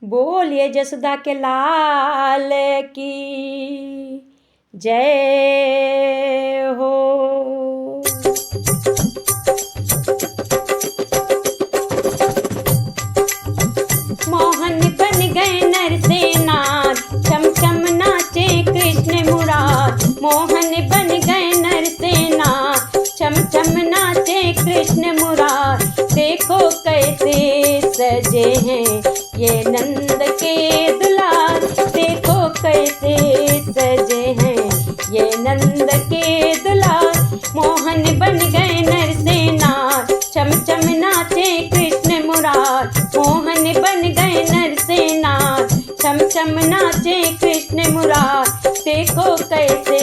बोलिए जसोदा के लाल की जय हो। मोहन बन गए नरसेनार, चम चम नाचे कृष्ण मुरार। मोहन बन गए नरसेनार, चम चम नाचे कृष्ण मुरार। देखो कैसे सजे हैं ये नंद के दुलार, देखो कैसे सजे हैं ये नंद के दुलार। मोहन बन गए नरसेनार, चम चम नाचे कृष्ण मुरार। मोहन बन गए नरसेनार, चम चम नाचे कृष्ण मुरार। देखो कैसे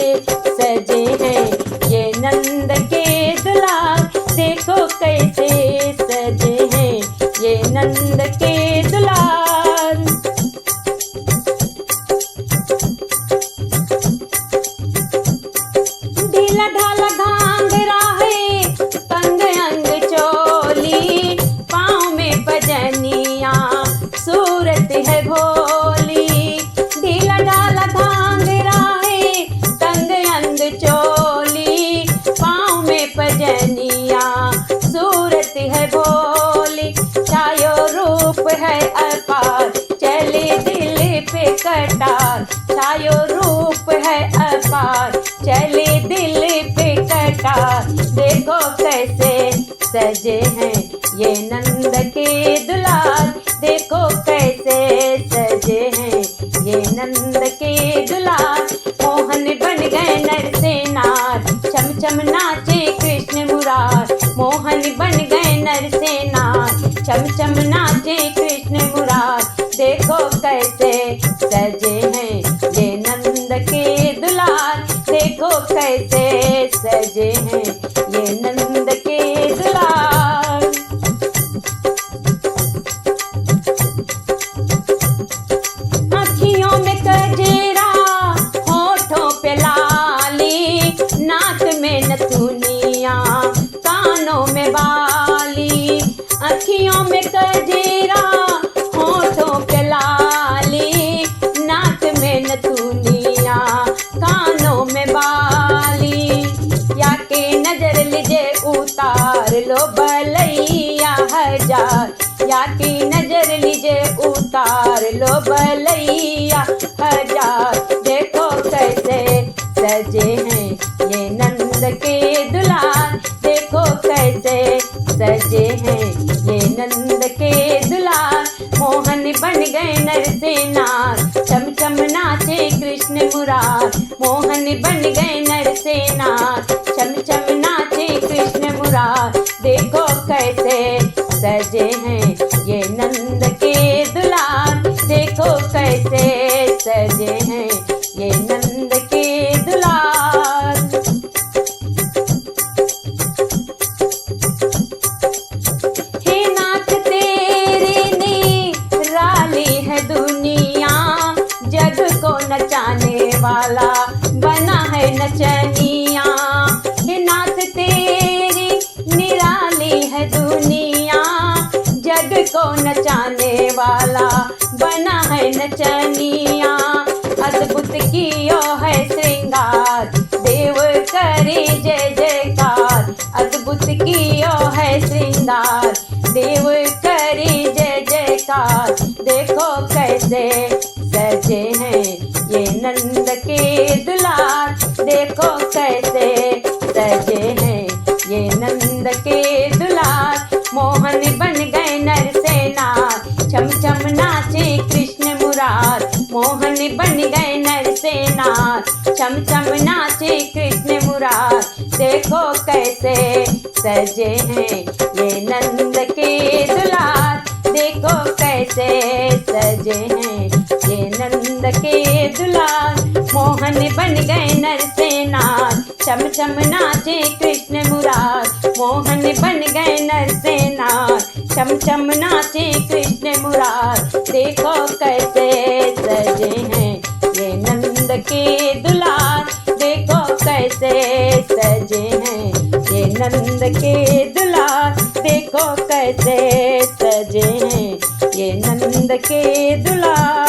सजे हैं ये नंद के दुलार, देखो कैसे सजे हैं ये नंद के दुलार। ढीला ढाला घाघरा है, तंग अंग चोली। पाँव में पजनिया, सूरत है भोली। ढीला ढाला घाघरा है, तंग अंग चोली। पाँव में पजनिया, सूरत है भोली। छायो रूप है अपार, चले दिल पे कटार। छायो रूप है अपार, चले दिल पे कटार। देखो कैसे सजे हैं ये नंद के दुलार, देखो कैसे सजे हैं ये नंद के दुलार। मोहन बन गए नरसेनार, चम चम नाचे कृष्ण मुरार। मोहन बन गए नरसेनार, चम चम नाचे कृष्ण मुरार। देखो कैसे सजे हैं ये नंद के दुलार, देखो कैसे सजे हैं ये नंद के दुलार। आँखियों में कजरा, होठों पे लाली। नाक में नथुनिया, कानों में बाली। आँखियों में कजरा, होठों पे लाली। नाक में नथुनिया, कानों में बाली। या के नजर लीजे उतार लो बलैया हजार, या की नजर लीजे उतार लो बलैया हजार। देखो कैसे सजे हैं ये नंद के दुलार, देखो कैसे सजे हैं ये नंद के दुलार। मोहन बन गए नरसेनार, चम चम नाचे कृष्ण मुरार। मोहन बन गए नरसेनार, चम चम नाचे कृष्ण मुरार। देखो कैसे सजे हैं ये नंद के दुलार, देखो कैसे सजे हैं ये नंद के दुलार। हे नाथ तेरी निराली है दुनिया, जग को नचाने वाला बना है नचनिया। हे नाथ तेरी निराली है दुनिया, जग को नचाने वाला बना है नचनिया। अद्भुत कियो है श्रृंगार, देव करे जय जयकार। अद्भुत कियो है श्रृंगार, देव करे जय जयकार। देखो कैसे सजे हैं ये नंद के दुलार, देखो कैसे सजे हैं ये नंद के दुलार। मोहन बन गए नरसेनार, चम चम नाचे कृष्ण मुरार। मोहन बन गए नरसेनार, चम चम नाचे कृष्ण मुरार। देखो कैसे सजे हैं ये नंद के दुलार, देखो कैसे सजे हैं ये नंद के दुलार। मोहन बन गए नरसेनार, चम चम नाचे कृष्ण मुरार। मोहन बन गए नरसेनार, चम चम नाचे कृष्ण मुरार। देखो कैसे सजे हैं ये नंद के दुलार, देखो कैसे सजे हैं ये नंद के दुलार। देखो कैसे सजे हैं ये नंद के दुलार।